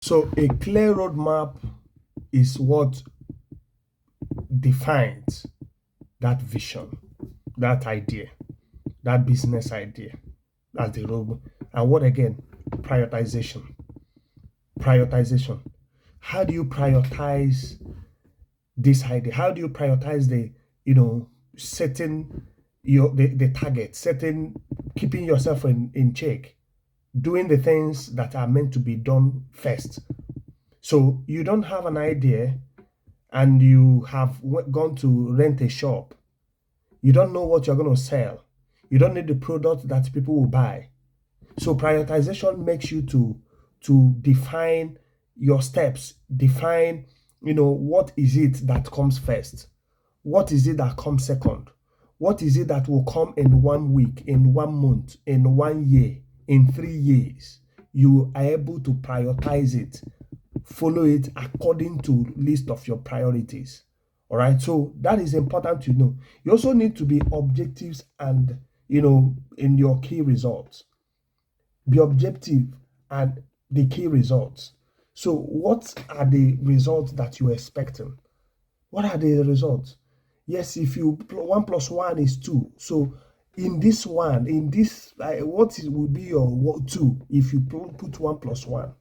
So a clear roadmap is what defines that vision, that idea, that business idea. That's the roadmap. And what again? Prioritization. Prioritization. How do you prioritize this idea? How do you prioritize setting the target, setting, keeping yourself in check, doing the things that are meant to be done first. So you don't have an idea and you have gone to rent a shop. You don't know what you're going to sell. You don't need the product that people will buy. So prioritization makes you to define your steps, define, what is it that comes first? What is it that comes second? What is it that will come in 1 week, in 1 month, in 1 year, in 3 years? You are able to prioritize it, follow it according to list of your priorities. All right. So that is important to know. You also need to be objectives and, in your key results. Be objective and the key results. So what are the results that you're expecting? What are the results? Yes, if you 1 plus 1 is 2. So in this one, will be your 2 if you put 1 plus 1?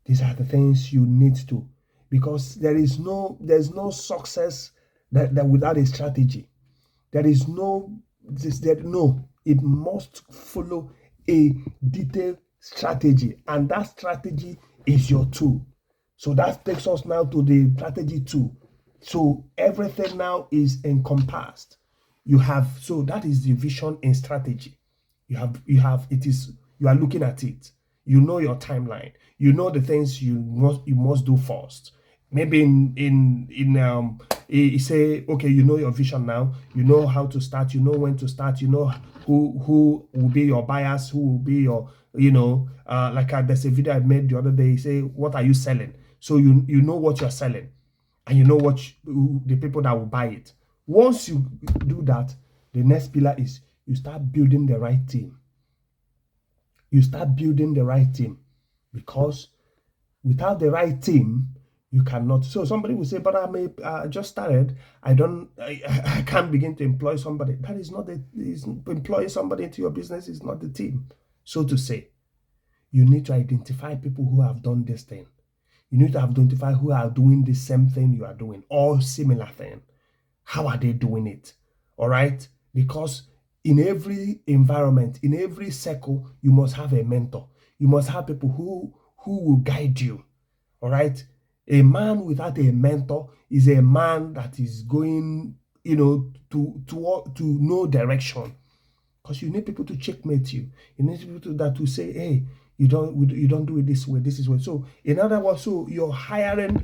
These are the things you need to, because there's no success that without a strategy. It must follow a detailed strategy, and that strategy is your tool. So that takes us now to the strategy 2. So everything now is encompassed. So that is the vision and strategy. You are looking at it. You know your timeline. You know the things you must do first. Maybe you say, okay, you know your vision now. You know how to start. You know when to start. You know who will be your buyers. Who will be your, there's a video I made the other day. Say, what are you selling? So you know what you're selling, and you know the people that will buy it. Once you do that, the next pillar is you start building the right team. You start building the right team, because without the right team, you cannot. So somebody will say, but I just started. I can't begin to employ somebody. That is not employing somebody into your business is not the team. So to say, you need to identify people who have done this thing. You need to identify who are doing the same thing you are doing, or similar thing. How are they doing it? All right? Because in every environment, in every circle, you must have a mentor. You must have people who will guide you. All right? A man without a mentor is a man that is going, to no direction. Because you need people to checkmate you. You need people that will say, hey, you don't do it this way. This is way. So in other words, so you're hiring,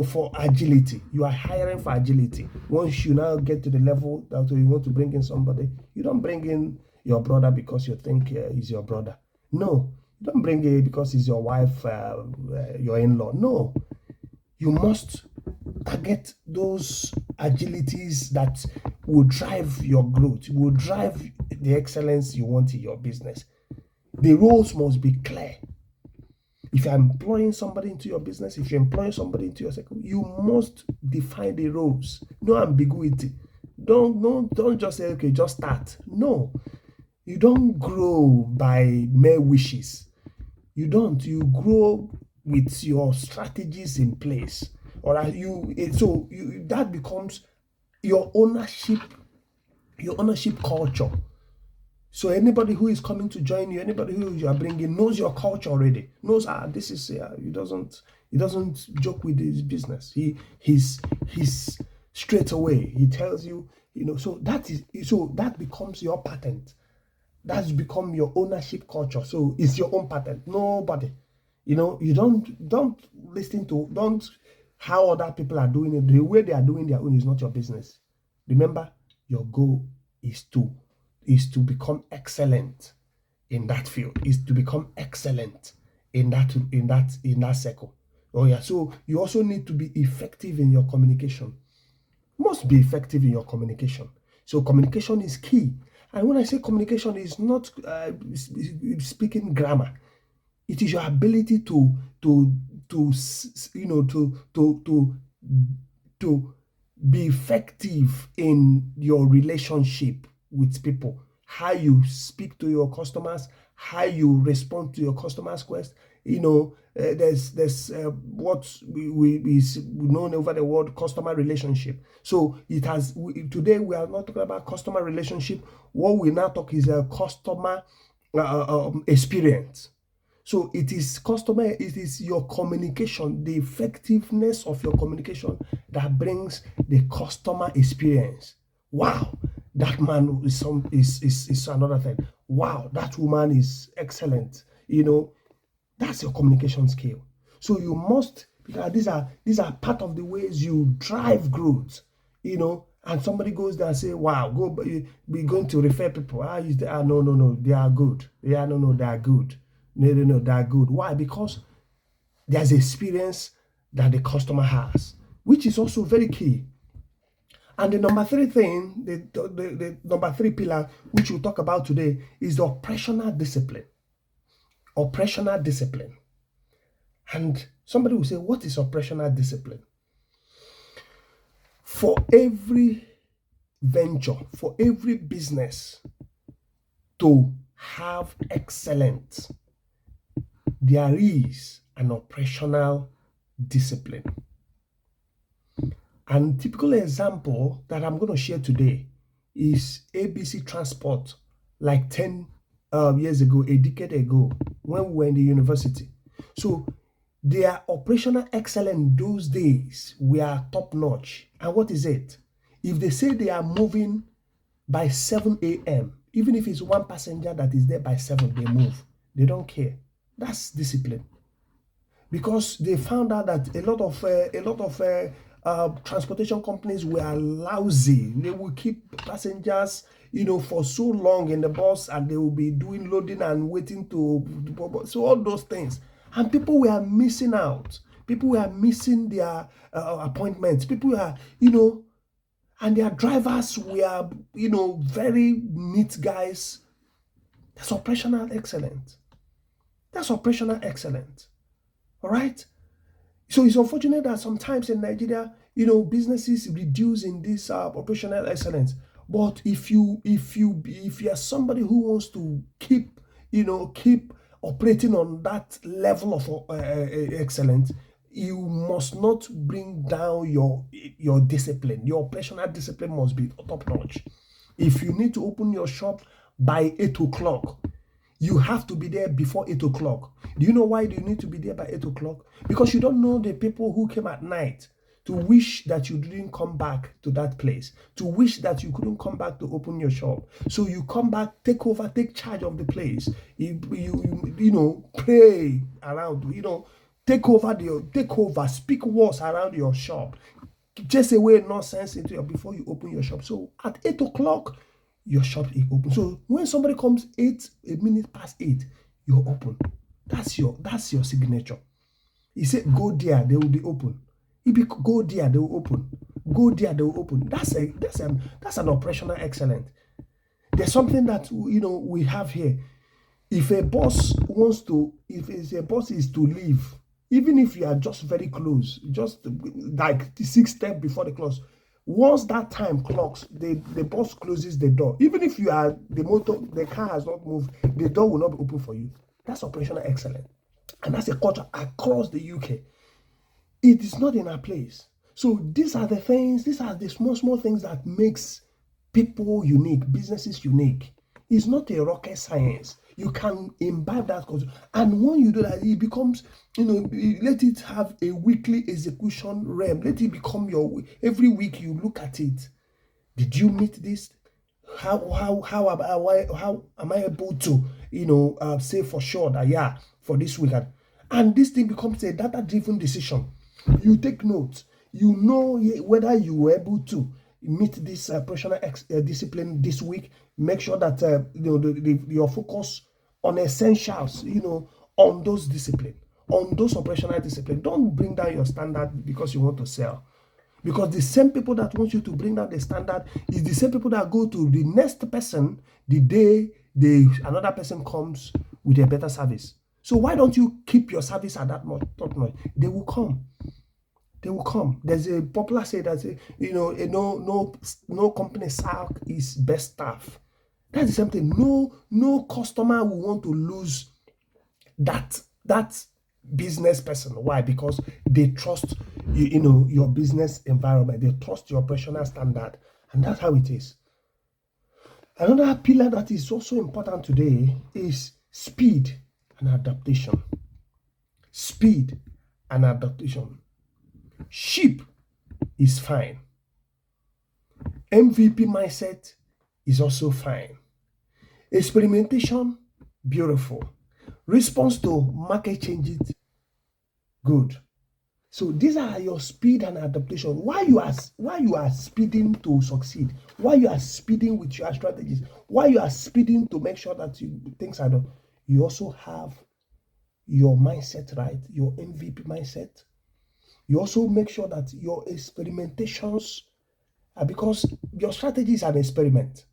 for agility. You are hiring for agility. Once you now get to the level that you want to bring in somebody, you don't bring in your brother because you think he's your brother. No, you don't bring it because he's your wife, your in-law. No, you must target those agilities that will drive your growth, will drive the excellence you want in your business. The roles must be clear. If you're employing somebody into your business, if you're employing somebody into your circle, you must define the roles. No ambiguity. Don't just say, okay, just start. No. You don't grow by mere wishes. You don't. You grow with your strategies in place. Or that becomes your ownership culture. So anybody who is coming to join you, anybody who you are bringing knows your culture already. Knows this is he doesn't joke with his business. He's straight away. He tells you, so that becomes your patent. That's become your ownership culture. So it's your own patent. Nobody, you don't listen to how other people are doing it. The way they are doing their own is not your business. Remember, your goal is to become excellent in that field, is to become excellent in that circle. Oh yeah. So you also need to be effective in your communication. Must be effective in your communication. So communication is key. And when I say communication, is not speaking grammar. It is your ability to to be effective in your relationship with people, how you speak to your customers, how you respond to your customers' quest. There's what we known over the world customer relationship. So today we are not talking about customer relationship. What we now talk is a customer experience. So it is your communication, the effectiveness of your communication that brings the customer experience. Wow, that man is another thing. Wow, that woman is excellent. That's your communication skill. So you must, because these are part of the ways you drive growth. And somebody goes there and say, wow, we're going to refer people. No, they are good. Yeah, no, they are good. No, they are good. Why? Because there's experience that the customer has, which is also very key. And the number three thing, the number three pillar, which we'll talk about today, is the operational discipline. Operational discipline. And somebody will say, what is operational discipline? For every venture, for every business to have excellence, there is an operational discipline. And typical example that I'm going to share today is ABC Transport, like 10 years ago, a decade ago, when we were in the university. So their operational excellence those days were top notch. And what is it? If they say they are moving by 7 a.m., even if it's one passenger that is there by 7, they move. They don't care. That's discipline. Because they found out that a lot of transportation companies were lousy. They will keep passengers, for so long in the bus, and they will be doing loading and waiting so all those things. And people were missing out. People were missing their appointments. People were, and their drivers were, very neat guys. That's operational excellence. That's operational excellence. All right? So it's unfortunate that sometimes in Nigeria, businesses reduce in this operational excellence. But if you are somebody who wants to keep operating on that level of excellence, you must not bring down your discipline. Your operational discipline must be top notch. If you need to open your shop by 8 o'clock, you have to be there before 8 o'clock. Do you know why you need to be there by 8 o'clock? Because you don't know the people who came at night to wish that you didn't come back to that place, to wish that you couldn't come back to open your shop. So you come back, take charge of the place. You pray around, take over, speak words around your shop. Just away nonsense before you open your shop. So at 8 o'clock, your shop is open. So when somebody comes a minute past 8, you're open. That's your signature. He said, go there, they will be open. Go there, they will open. Go there, they will open. That's an operational excellence. There's something that we have here. If a boss is to leave, even if you are just very close, just like 6 steps before the close, once that time clocks, the boss closes the door. Even if you are the car has not moved, the door will not be open for you. That's operational excellence. And that's a culture across the UK. It is not in our place. So these are the small things that makes people unique, businesses unique. It's not a rocket science. You can imbibe that culture. And when you do that, it becomes, let it have a weekly execution realm. Let it become every week you look at it. Did you meet this? How am I able to, say for sure that, for this week? And this thing becomes a data-driven decision. You take notes. You know whether you were able to meet this operational discipline this week. Make sure that your focus on essentials, on those discipline, on those operational discipline. Don't bring down your standard because you want to sell. Because the same people that want you to bring down the standard is the same people that go to the next person the day another person comes with a better service. So why don't you keep your service at that top notch? They will come. They will come. There's a popular say that no company sack is best staff. That's the same thing. No customer will want to lose that business person. Why? Because they trust your business environment. They trust your operational standard, and that's how it is. Another pillar that is also important today is speed and adaptation. Speed and adaptation. Cheap is fine. MVP mindset is also fine. Experimentation, beautiful. Response to market changes, good. So these are your speed and adaptation. Why you are speeding to succeed? Why you are speeding with your strategies? Why you are speeding to make sure that things are done? You also have your mindset right, your MVP mindset. You also make sure that your experimentations are, because your strategy is an experiment.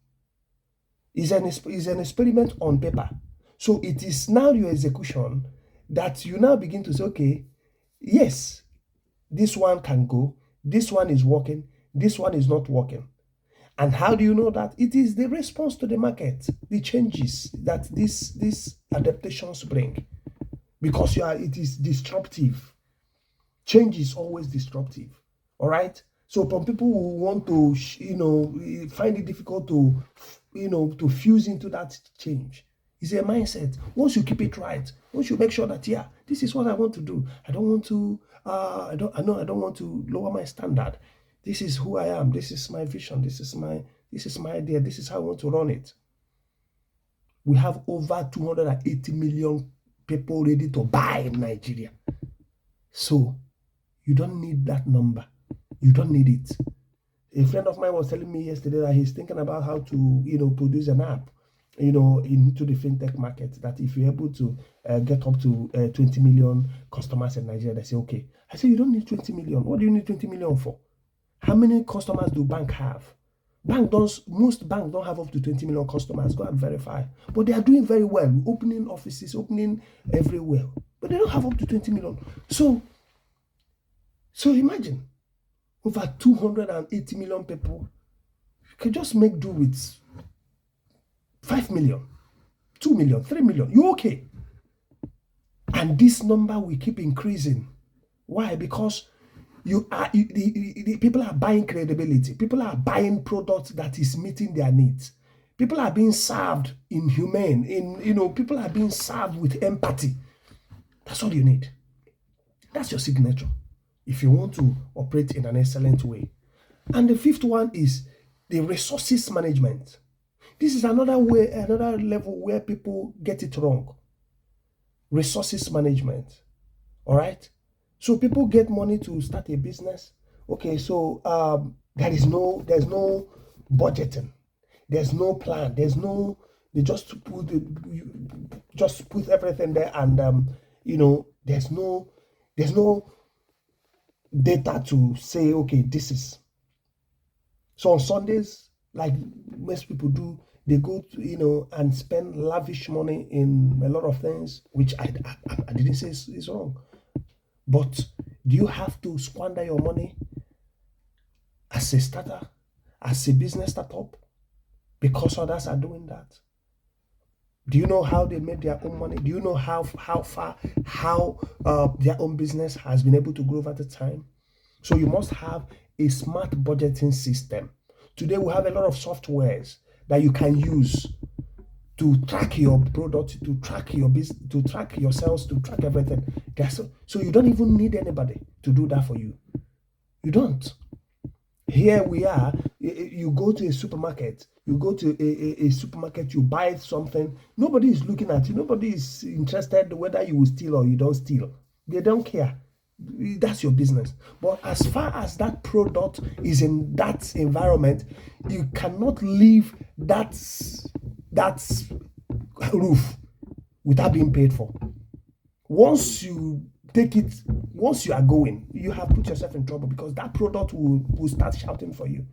Is an experiment on paper. So it is now your execution that you now begin to say, okay, yes, this one can go, this one is working, this one is not working. And how do you know that? It is the response to the market, the changes that these adaptations bring. Because it is disruptive. Change is always disruptive. All right? So from people who want to, find it difficult to fuse into that change, it's a mindset. Once you keep it right, once you make sure that, yeah, this is what I want to do. I don't want to, I don't want to lower my standard. This is who I am. This is my vision. This is my idea. This is how I want to run it. We have over 280 million people ready to buy in Nigeria. So you don't need that number. You don't need it. A friend of mine was telling me yesterday that he's thinking about how to, produce an app, into the fintech market, that if you're able to get up to 20 million customers in Nigeria, they say, okay. I say, you don't need 20 million. What do you need 20 million for? How many customers do bank have? Most banks don't have up to 20 million customers. Go and verify. But they are doing very well, opening offices, opening everywhere. But they don't have up to 20 million. So imagine, over 280 million people, you can just make do with 5 million, 2 million, 3 million. You're okay. And this number will keep increasing. Why? Because the people are buying credibility. People are buying products that is meeting their needs. People are being served people are being served with empathy. That's all you need. That's your signature if you want to operate in an excellent way. And the fifth one is the resources management. This is another level where people get it wrong. Resources management. All right? So people get money to start a business. Okay, so there's no budgeting. There's no plan. They just put everything there, and there's no data to say, okay, this is. So on Sundays, like most people do, they go to, and spend lavish money in a lot of things, which I didn't say is wrong. But do you have to squander your money as a starter, as a business startup, because others are doing that? Do you know how they made their own money? Do you know how far their own business has been able to grow over the time? So you must have a smart budgeting system. Today we have a lot of softwares that you can use to track your product, to track your business, to track your sales, to track everything. So you don't even need anybody to do that for you. You don't. Here we are. You go to a supermarket. You go to a supermarket. You buy something. Nobody is looking at you. Nobody is interested whether you will steal or you don't steal. They don't care. That's your business. But as far as that product is in that environment, you cannot leave that roof without being paid for. Once you take it, once you are going, you have put yourself in trouble, because that product will start shouting for you.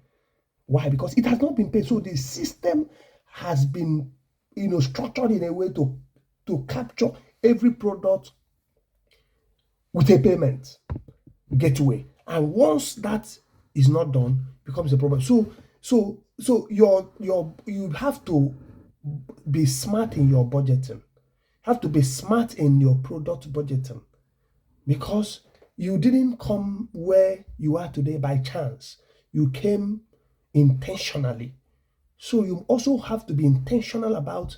Why? Because it has not been paid. So the system has been structured in a way to capture every product with a payment gateway. And once that is not done, becomes a problem. So you have to be smart in your budgeting. Have to be smart in your product budgeting, because you didn't come where you are today by chance. You came intentionally. So you also have to be intentional about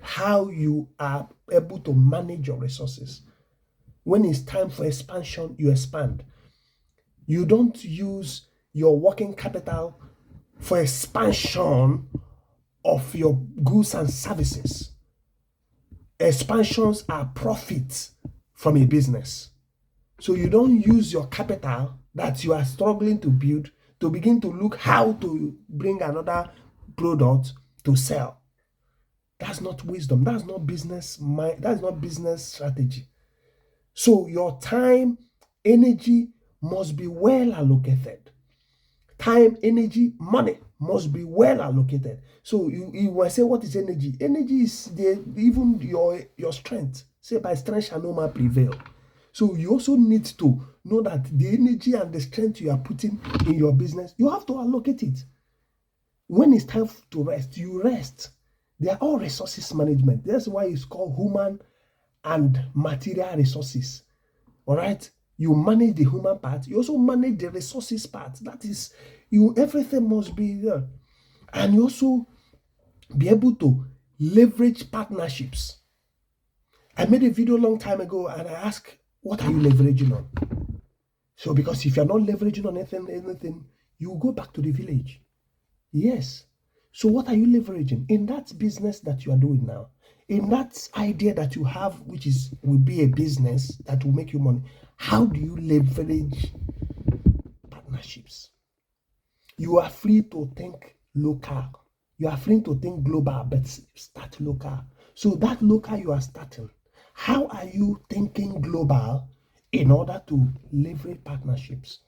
how you are able to manage your resources. When it's time for expansion, you expand. You don't use your working capital for expansion of your goods and services. Expansions are profits from a business. So you don't use your capital that you are struggling to build to begin to look how to bring another product to sell. That's not wisdom. That's not business mind. That's not business strategy. So your time, energy must be well allocated. Time, energy, money must be well allocated. So you will say, what is energy? Energy is even your strength. Say, by strength shall no man prevail. So you also need to know that the energy and the strength you are putting in your business, you have to allocate it. When it's time to rest, you rest. They are all resources management. That's why it's called human and material resources. All right? You manage the human part. You also manage the resources part. That is, everything must be there. And you also be able to leverage partnerships. I made a video a long time ago and I asked, what are you leveraging on? So because if you're not leveraging on anything, you go back to the village. Yes. So what are you leveraging in that business that you are doing now? In that idea that you have, which will be a business that will make you money, how do you leverage partnerships? You are free to think local. You are free to think global, but start local. So that local you are starting, how are you thinking global in order to leverage partnerships?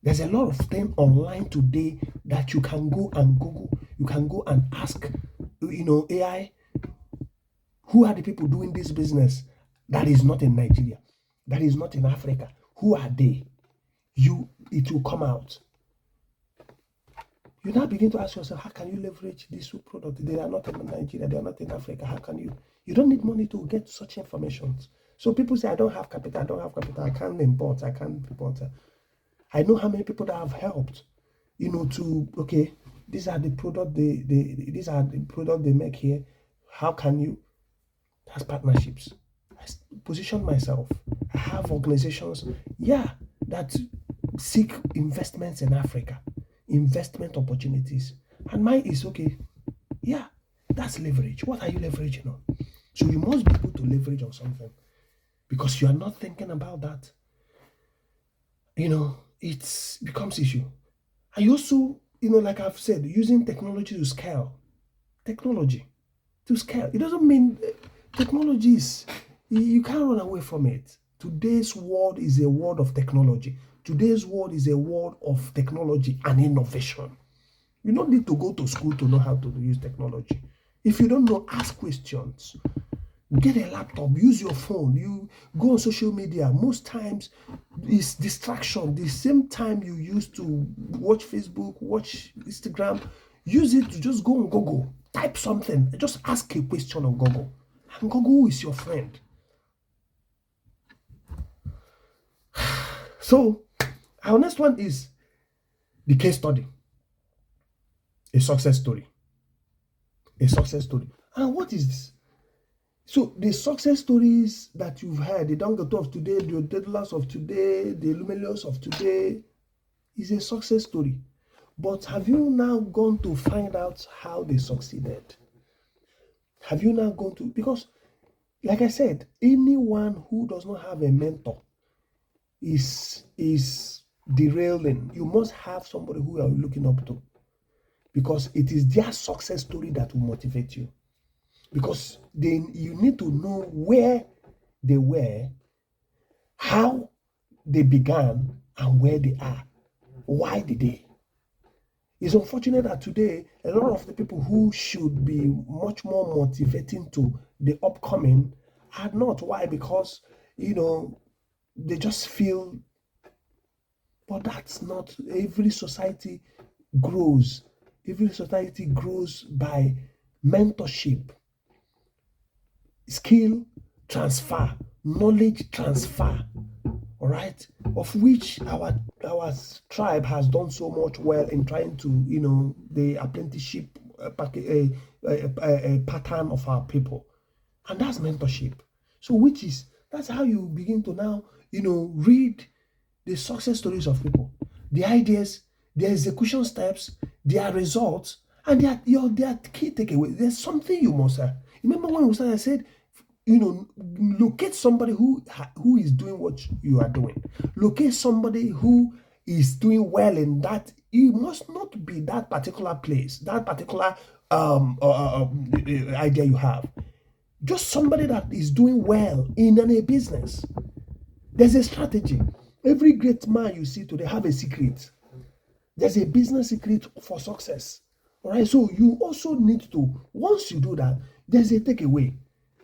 There's a lot of things online today that you can go and Google. You can go and ask, AI, who are the people doing this business that is not in Nigeria, that is not in Africa? Who are they? It will come out. You now begin to ask yourself, how can you leverage this product? They are not in Nigeria, they are not in Africa. How can you? You don't need money to get such information. So people say, I don't have capital, I can't import, I can't import. I know how many people that have helped, these are the product these are the product they make here. How can you? That's partnerships. I position myself. I have organizations, that seek investments in Africa, investment opportunities. And mine is that's leverage. What are you leveraging on? So you must be able to leverage on something, because you are not thinking about that. It becomes issue. I also, like I've said, using technology to scale. Technology to scale. It doesn't mean technology is, you can't run away from it. Today's world is a world of technology. Today's world is a world of technology and innovation. You don't need to go to school to know how to use technology. If you don't know, ask questions. Get a laptop, use your phone, you go on social media. Most times it's distraction. The same time you used to watch Facebook, watch Instagram, use it to just go on Google, type something, just ask a question on Google, and Google is your friend. So our next one is the case study, a success story. And what is this? So the success stories that you've heard, the Dangote of today, the Dedlas of today, the Lumelios of today, is a success story. But have you now gone to find out how they succeeded? Have you now gone to, because like I said, anyone who does not have a mentor is derailing. You must have somebody who you are looking up to, because it is their success story that will motivate you. Because then you need to know where they were, how they began, and where they are. Why did they? It's unfortunate that today a lot of the people who should be much more motivating to the upcoming are not. Why? Because, they just feel, but that's not. Grows. Every society grows by mentorship, skill transfer, knowledge transfer, all right, of which our tribe has done so much well in trying to, the apprenticeship pattern of our people, and that's mentorship. So that's how you begin to now, read the success stories of people, the ideas, their execution steps, their results, and their key takeaway. There's something you must remember when we started. I said, locate somebody who is doing what you are doing. Locate somebody who is doing well in that. It must not be that particular place, that particular idea you have. Just somebody that is doing well in a business. There's a strategy. Every great man you see today have a secret. There's a business secret for success. All right. So you also need to, once you do that, there's a takeaway.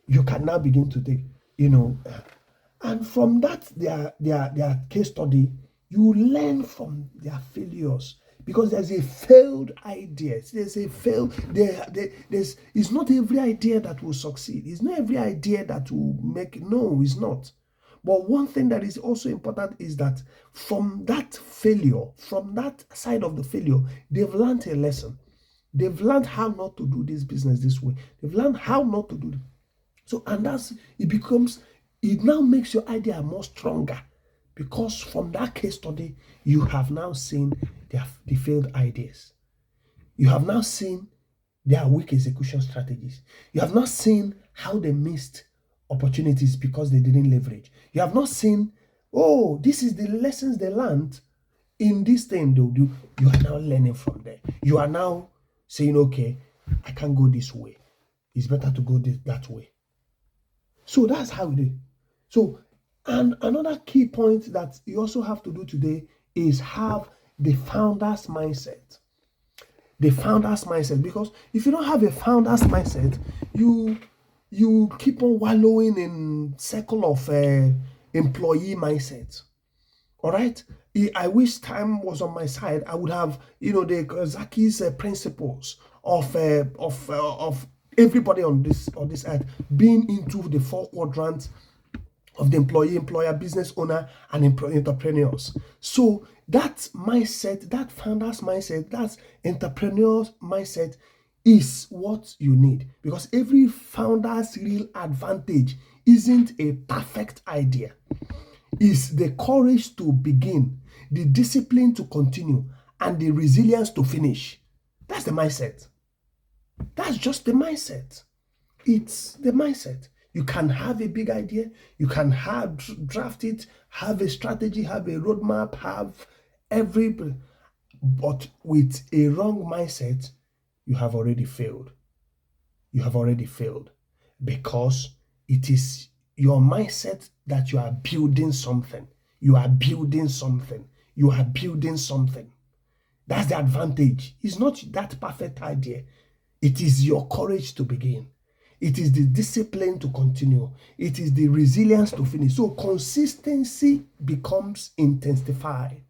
You can now begin to take, and from that, their case study, you learn from their failures. Because there's a failed idea. There's a failed, it's not every idea that will succeed. It's not every idea that will make, no, it's not. But one thing that is also important is that from that failure, from that side of the failure, they've learned a lesson. They've learned how not to do this business this way. They've learned how not to do it. So, and it now makes your idea more stronger, because from that case study, you have now seen the failed ideas. You have now seen their weak execution strategies. You have not seen how they missed opportunities because they didn't leverage. You have not seen, oh, this is the lessons they learned in this thing they'll do. You are now learning from there. You are now saying, okay, I can't go this way. It's better to go that way. So that's how it is. So, and another key point that you also have to do today is have the founder's mindset. The founder's mindset, because if you don't have a founder's mindset, you keep on wallowing in circle of employee mindset. All right. I wish time was on my side. I would have, the Zaki's principles of everybody on this earth being into the 4 quadrants of the employee, employer, business owner, and entrepreneurs. So that mindset, that founder's mindset, that entrepreneur's mindset is what you need, because every founder's real advantage isn't a perfect idea. It's the courage to begin, the discipline to continue, and the resilience to finish. That's the mindset. That's just the mindset. It's the mindset. You can have a big idea, you can draft it, have a strategy, have a roadmap, have but with a wrong mindset, you have already failed. You have already failed, because it is your mindset that you are building something. You are building something. You are building something. That's the advantage. It's not that perfect idea. It is your courage to begin. It is the discipline to continue. It is the resilience to finish. So consistency becomes intensified.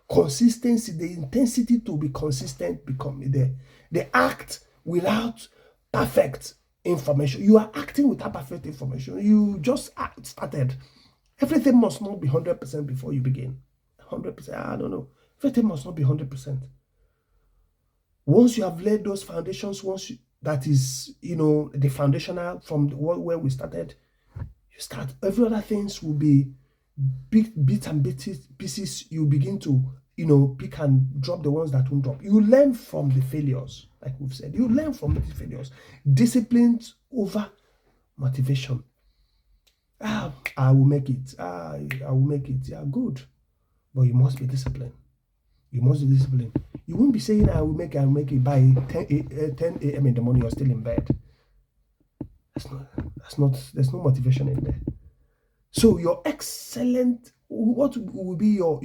Consistency, the intensity to be consistent becomes there. The act without perfect information. You are acting without perfect information. You just started. Everything must not be 100% before you begin. 100%, I don't know. Everything must not be 100%. Once you have laid those foundations, that is, the foundational from where we started, you start. Every other things will be bits and pieces. You begin to, pick and drop the ones that won't drop. You learn from the failures, like we've said. You learn from the failures. Discipline over motivation. I will make it. I will make it. Yeah, good. But you must be disciplined. You must be disciplined. You won't be saying, I will make it by 10 a.m. in the morning, you're still in bed. There's no motivation in there. So your excellent, what will be your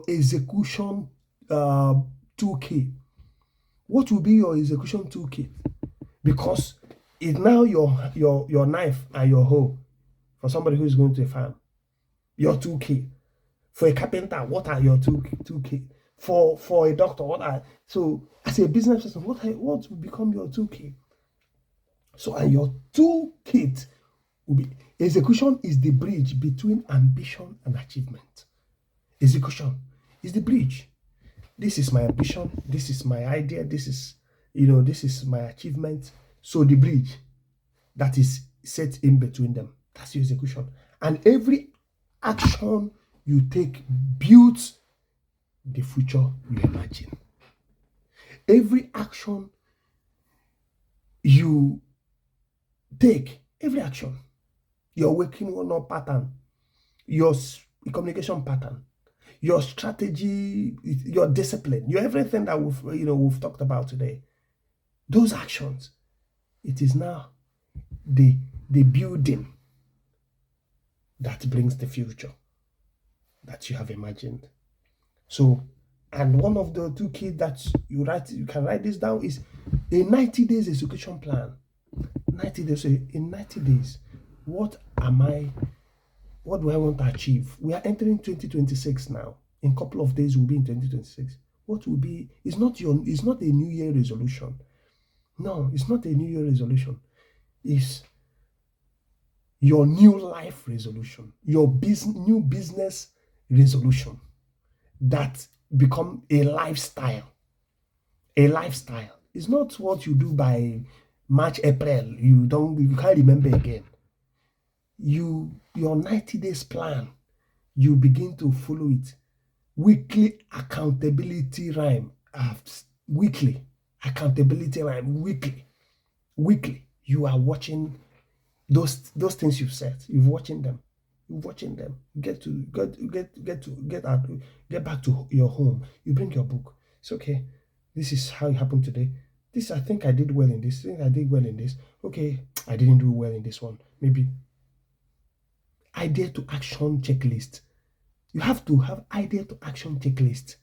execution toolkit? What will be your execution toolkit? Because It's now your knife and your hoe for somebody who is going to a farm. Your 2K. For a carpenter, what are your 2K? For a doctor, what are so as a business person, what will become your 2K? So and your 2K will be execution is the bridge between ambition and achievement. Execution is the bridge. This is my ambition, this is my idea, this is my achievement. So the bridge that is set in between them, that's your execution. And every action you take builds the future you imagine. Every action you take, every action, your working on a pattern, your communication pattern, your strategy, your discipline, your everything that we've talked about today, those actions, it is now the building that brings the future that you have imagined. So, and one of the 2 keys that you can write this down is a 90 days execution plan. 90 days. So in 90 days, what do I want to achieve? We are entering 2026 now. In a couple of days, we'll be in 2026. What will be? It's not a New Year resolution. No, it's not a New Year resolution. It's your new life resolution, your new business resolution that become a lifestyle. A lifestyle. It's not what you do by March, April. You can't remember again. Your 90 days plan, you begin to follow it. Weekly accountability rhyme. Weekly accountability rhyme. Weekly. You are watching those things you've set. You're watching them. Get back to your home. You bring your book. It's okay. This is how it happened today. This, I think I did well in this. I think I did well in this. Okay, I didn't do well in this one. Maybe idea to action checklist. You have to have idea to action checklist.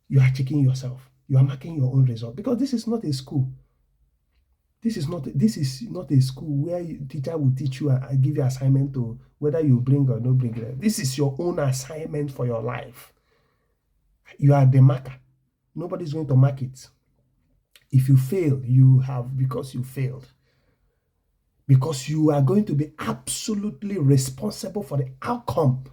You are checking yourself. You are marking your own result, because this is not a school. This is not a school where teacher will teach you and give you assignment to whether you bring or not bring. This is your own assignment for your life. You are the marker. Nobody's going to mark it. If you fail, you have, because you failed. Because you are going to be absolutely responsible for the outcome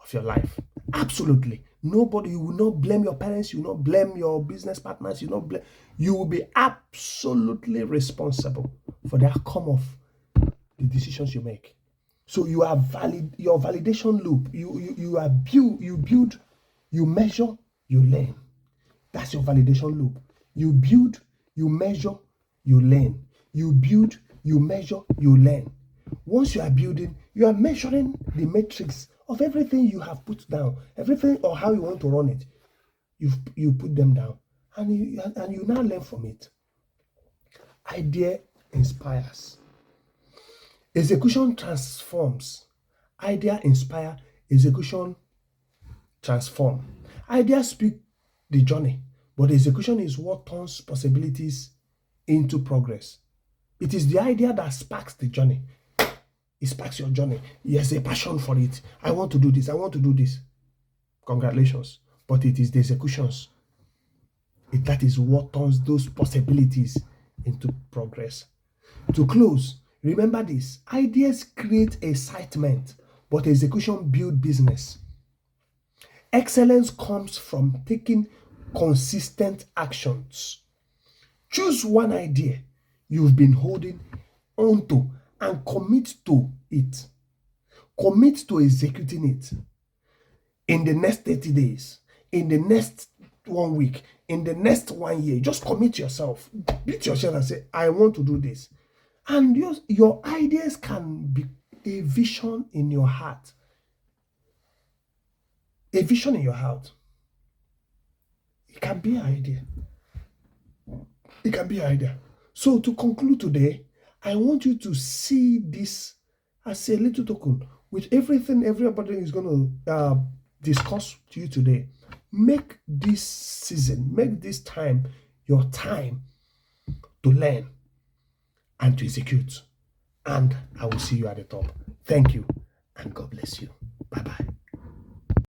of your life. Absolutely. Nobody, you will not blame your parents, you will not blame your business partners, you will be absolutely responsible for the outcome of the decisions you make. So you are your validation loop. You build, you measure, you learn. That's your validation loop. You build, you measure, you learn. You build, you measure, you learn. Once you are building, you are measuring the metrics of everything you have put down, everything or how you want to run it. You put them down, and you now learn from it. Idea inspires. Execution transforms. Idea inspire. Execution transform. Ideas speak the journey, but execution is what turns possibilities into progress. It is the idea that sparks the journey. It sparks your journey. There's a passion for it. I want to do this. I want to do this. Congratulations. But it is the executions. That is what turns those possibilities into progress. To close, remember this. Ideas create excitement, but execution builds business. Excellence comes from taking consistent actions. Choose one idea you've been holding onto and commit to it. Commit to executing it in the next 30 days, in the next 1 week, in the next 1 year. Just commit yourself. Beat yourself and say, I want to do this. And your ideas can be a vision in your heart. A vision in your heart. It can be an idea. It can be an idea. So to conclude today, I want you to see this as a little token with everything everybody is going to discuss to you today. Make this season, make this time your time to learn and to execute. And I will see you at the top. Thank you, and God bless you. Bye-bye.